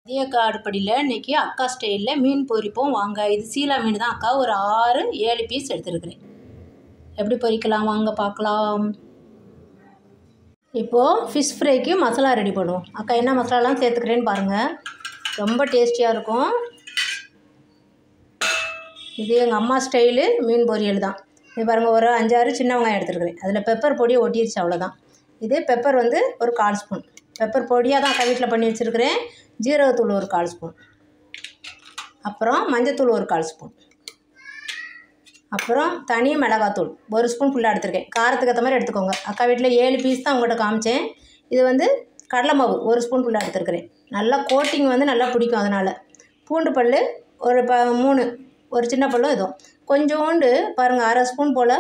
மதிய அடுப்படியில் இன்றைக்கி அக்கா ஸ்டைலில் மீன் பொரிப்போம் வாங்க. இது சீலா மீன் தான் அக்கா, ஒரு 6-7 பீஸ் எடுத்துருக்குறேன். எப்படி பொரிக்கலாம் வாங்க பார்க்கலாம். இப்போது ஃபிஷ் ஃப்ரைக்கு மசாலா ரெடி பண்ணுவோம். அக்கா என்ன மசாலாலாம் சேர்த்துக்கிறேன்னு பாருங்கள், ரொம்ப டேஸ்டியாக இருக்கும். இது எங்கள் அம்மா ஸ்டைலு மீன் பொரியல் தான். இது பாருங்கள், ஒரு 5-6 சின்ன வெங்காயம் எடுத்துருக்குறேன். அதில் பெப்பர் பொடியை ஒட்டிடுச்சு, அவ்வளோதான். இது பெப்பர் வந்து ஒரு 1/4 ஸ்பூன் பெப்பர் பொடியாக தான் அக்கா வீட்டில் பண்ணி வச்சுருக்கிறேன். ஜீரகத்தூள் ஒரு 1/4 ஸ்பூன், அப்புறம் மஞ்சத்தூள் ஒரு 1/4 ஸ்பூன், அப்புறம் தனி மிளகாத்தூள் 1 ஸ்பூன் ஃபுல்லாக எடுத்துருக்கேன். காரத்துக்கு ஏற்ற மாதிரி எடுத்துக்கோங்க. அக்கா வீட்டில் 7 பீஸ் தான் உங்கள்கிட்ட காமிச்சேன். இது வந்து கடலை மாவு 1 ஸ்பூன் ஃபுல்லாக எடுத்துருக்கிறேன். நல்லா கோட்டிங் வந்து நல்லா பிடிக்கும். அதனால் பூண்டு பல் ஒரு 3, ஒரு சின்ன பல்லும் இதுவும் கொஞ்சோண்டு பாருங்கள், 1/2 ஸ்பூன் போல்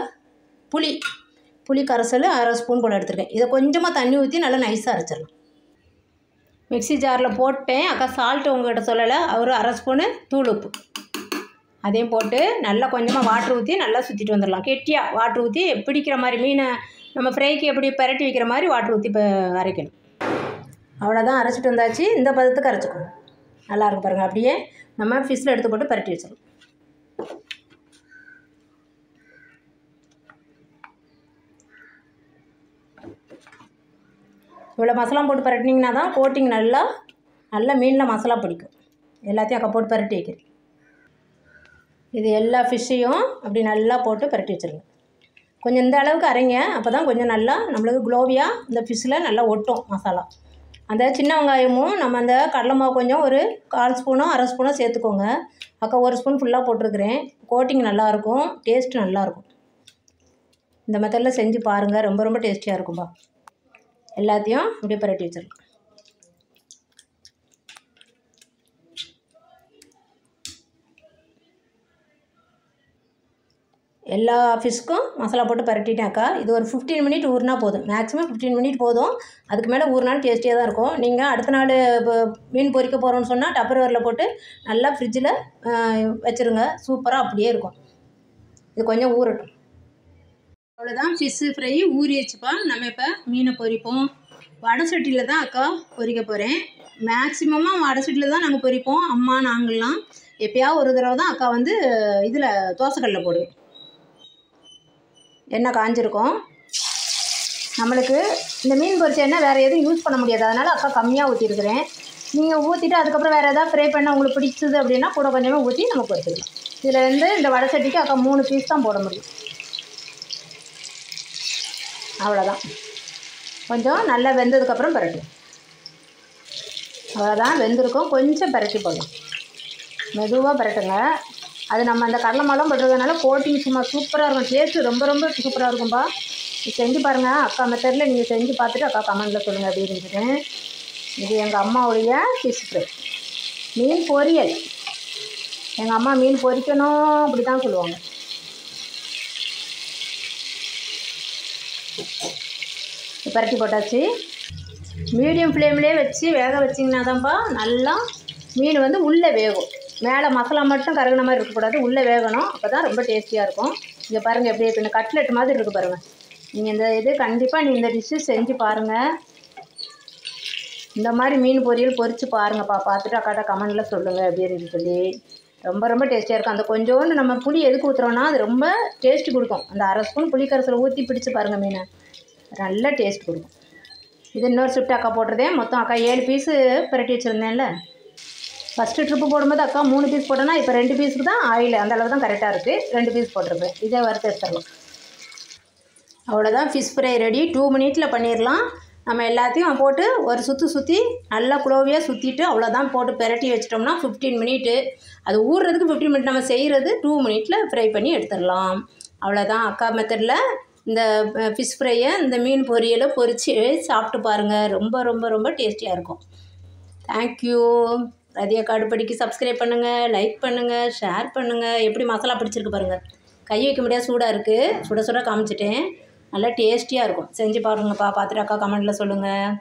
புளி கரைசல் 1/2 ஸ்பூன் போல் எடுத்துருக்கேன். இதை கொஞ்சமாக தண்ணி ஊற்றி நல்லா நைஸாக அரைச்சிடலாம். மிக்ஸி ஜாரில் போட்டேன். அக்கா சால்ட்டு உங்கள்கிட்ட சொல்லலை, ஒரு 1/2 ஸ்பூனு தூள் உப்பு அதையும் போட்டு நல்லா கொஞ்சமாக வாட்ரு ஊற்றி நல்லா சுற்றிட்டு வந்துடலாம். கெட்டியாக வாட்ரு ஊற்றி பிடிக்கிற மாதிரி, மீனை நம்ம ஃப்ரைக்கு எப்படி பரட்டி வைக்கிற மாதிரி வாட்ரு ஊற்றி இப்போ அரைக்கணும். அவ்வளோதான், அரைச்சிட்டு வந்தாச்சு. இந்த பதத்துக்கு அரைச்சிக்கணும். நல்லாயிருக்கும் பாருங்கள். அப்படியே நம்ம ஃபிஷ்ஷில் எடுத்து போட்டு பரட்டி வச்சிடலாம். இவ்வளோ மசாலா போட்டு பரட்டினீங்கன்னா தான் கோட்டிங் நல்லா மீனில் மசாலா பிடிக்கும். எல்லாத்தையும் அக்கா போட்டு பரட்டி வைக்கிறேன். இது எல்லா ஃபிஷ்ஷையும் அப்படி நல்லா போட்டு பரட்டி வச்சுருங்க. கொஞ்சம் இந்த அளவுக்கு அரைங்க, அப்போ தான் கொஞ்சம் நல்லா நம்மளுக்கு க்ளோவியாக இந்த ஃபிஷ்ஷில் நல்லா ஒட்டும் மசாலா. அந்த சின்ன வெங்காயமும் நம்ம அந்த கடலை மாவு கொஞ்சம் ஒரு 1/4 ஸ்பூனோ 1/2 ஸ்பூனோ சேர்த்துக்கோங்க. அக்கா 1 ஸ்பூன் ஃபுல்லாக போட்டிருக்கிறேன். கோட்டிங் நல்லாயிருக்கும், டேஸ்ட்டு நல்லாயிருக்கும். இந்த மெத்தடில் செஞ்சு பாருங்கள், ரொம்ப ரொம்ப டேஸ்டியாக இருக்கும்பா. எல்லாத்தையும் அப்படியே பரட்டி வச்சிடலாம். எல்லா ஃபிஷ்க்கும் மசாலா போட்டு பரட்டிட்டாக்கா இது ஒரு 15 மினிட் ஊறினா போதும். மேக்ஸிமம் 15 மினிட் போதும். அதுக்கு மேலே ஊறினாலும் டேஸ்டியாக தான் இருக்கும். நீங்கள் அடுத்த நாள் இப்போ மீன் பொரிக்க போகிறோன்னு சொன்னால் டப்பர்வேரில் போட்டு நல்லா ஃப்ரிட்ஜில் வச்சுருங்க. சூப்பராக அப்படியே இருக்கும். இது கொஞ்சம் ஊறட்டும். அவ்வளோதான், ஃபிஷ்ஷு ஃப்ரை ஊறிடுச்சுப்பா. நம்ம இப்போ மீனை பொரிப்போம். வடை சட்டியில் தான் அக்கா பொரிக்க போகிறேன். மேக்ஸிமமாக வடை சட்டியில் தான் நாங்கள் பொரிப்போம். அம்மா நாங்கள்லாம் எப்போயாவது ஒரு தடவை தான் அக்கா வந்து இதில் தோசைக்கல்லில் போடுவேன். எண்ணெய் காஞ்சிருக்கும். நம்மளுக்கு இந்த மீன் பொரிச்ச எண்ணெய் வேறு எதுவும் யூஸ் பண்ண முடியாது. அதனால் அக்கா கம்மியாக ஊற்றிருக்கிறேன். நீங்கள் ஊற்றிட்டு அதுக்கப்புறம் வேறு எதாவது ஃப்ரை பண்ண உங்களுக்கு பிடிச்சது அப்படின்னா கூட கொஞ்சமாக ஊற்றி நம்ம பொரிச்சிடலாம். இதில் வந்து இந்த வடை சட்டிக்கு அக்கா 3 பீஸ் தான் போட முடியும். அவ்வளோதான். கொஞ்சம் நல்லா வெந்ததுக்கப்புறம் பரட்டு. அவ்வளோதான், வெந்திருக்கும். கொஞ்சம் பரட்டி போடலாம். மெதுவாக பரட்டுங்க. அது நம்ம அந்த கடலை மாவுலாம் போடுறதுனால கோட்டிங் சும்மா சூப்பராக இருக்கும். டேஸ்ட்டு ரொம்ப ரொம்ப சூப்பராக இருக்கும்பா. செஞ்சு பாருங்கள். அக்கா மெத்தடில் நீங்கள் செஞ்சு பார்த்துட்டு அக்கா கமெண்டில் சொல்லுங்கள் அப்படின்னு இருந்துட்டேன். இது எங்கள் அம்மாவுடைய ஃபிஷ் ஃப்ரை, மீன் பொரியல். எங்கள் அம்மா மீன் பொரிக்கணும் அப்படி தான் சொல்லுவாங்க. பரட்டி போட்டாச்சு. மீடியம் ஃப்ளேம்லேயே வச்சு வேக வச்சிங்கன்னா தான்ப்பா நல்லா மீன் வந்து உள்ளே வேகும். மேலே மசாலா மட்டும் கருகின மாதிரி இருக்கக்கூடாது, உள்ளே வேகணும். அப்போ தான் ரொம்ப டேஸ்டியாக இருக்கும். இங்கே பாருங்கள் எப்படி இருக்குன்னு, கட்லெட் மாதிரி இருக்குது பாருங்கள். நீங்கள் இந்த கண்டிப்பாக இந்த டிஷ்ஷு செஞ்சு பாருங்கள். இந்த மாதிரி மீன் பொரியல் பொரித்து பாருங்கப்பா. பார்த்துட்டு அக்காட்ட கமெண்டில் சொல்லுங்கள் அப்படின்னு சொல்லி. ரொம்ப ரொம்ப டேஸ்டியாக இருக்கும். அந்த கொஞ்சோண்டு நம்ம புளி எதுக்கு ஊற்றுறோன்னா அது ரொம்ப டேஸ்ட்டு கொடுக்கும். அந்த 1/2 ஸ்பூன் புளி கரைசலை ஊற்றி பிடிச்சி பாருங்கள், மீனை நல்ல டேஸ்ட் கொடுக்கும். இது இன்னொரு ஷிஃப்ட் அக்கா போட்டிருந்தேன். மொத்தம் அக்கா 7 பீஸு பரட்டி வச்சுருந்தேன்ல. ஃபஸ்ட்டு ட்ரிப்பு போடும்போது அக்கா 3 பீஸ் போட்டேன்னா இப்போ 2 பீஸுக்கு தான் ஆயில் அந்தளவு தான் கரெக்டாக இருக்குது. 2 பீஸ் போட்டிருப்பேன். இதை வறுத்து எடுத்துடலாம். அவ்வளோதான், ஃபிஷ் ஃப்ரை ரெடி. 2 மினிட்ஸில் பண்ணிடலாம். நம்ம எல்லாத்தையும் போட்டு ஒரு சுற்றி நல்லா குளோவியாக சுற்றிட்டு அவ்வளோதான் போட்டு பரட்டி வச்சிட்டோம்னா 15 மினிட்டு. அது ஊறுறதுக்கு 15 மினிட், நம்ம செய்கிறது 2 மினிட்டில் ஃப்ரை பண்ணி எடுத்துடலாம். அவ்வளோதான், அக்கா மெத்தடில் இந்த ஃபிஷ் ஃப்ரையை இந்த மீன் பொரியலை பொரித்து சாப்பிட்டு பாருங்கள். ரொம்ப ரொம்ப ரொம்ப டேஸ்டியாக இருக்கும். தேங்க்யூ. ரதியா அடுப்படிக்கு சப்ஸ்கிரைப் பண்ணுங்கள், லைக் பண்ணுங்கள், ஷேர் பண்ணுங்கள். எப்படி மசாலா பிடிச்சிருக்கு பாருங்கள். கை வைக்க முடியாது, சூடாக இருக்குது. சுட காமிச்சிட்டேன். நல்லா டேஸ்டியாக இருக்கும். செஞ்சு பாருங்கப்பா. பார்த்துட்டு அக்கா கமெண்டில் சொல்லுங்கள்.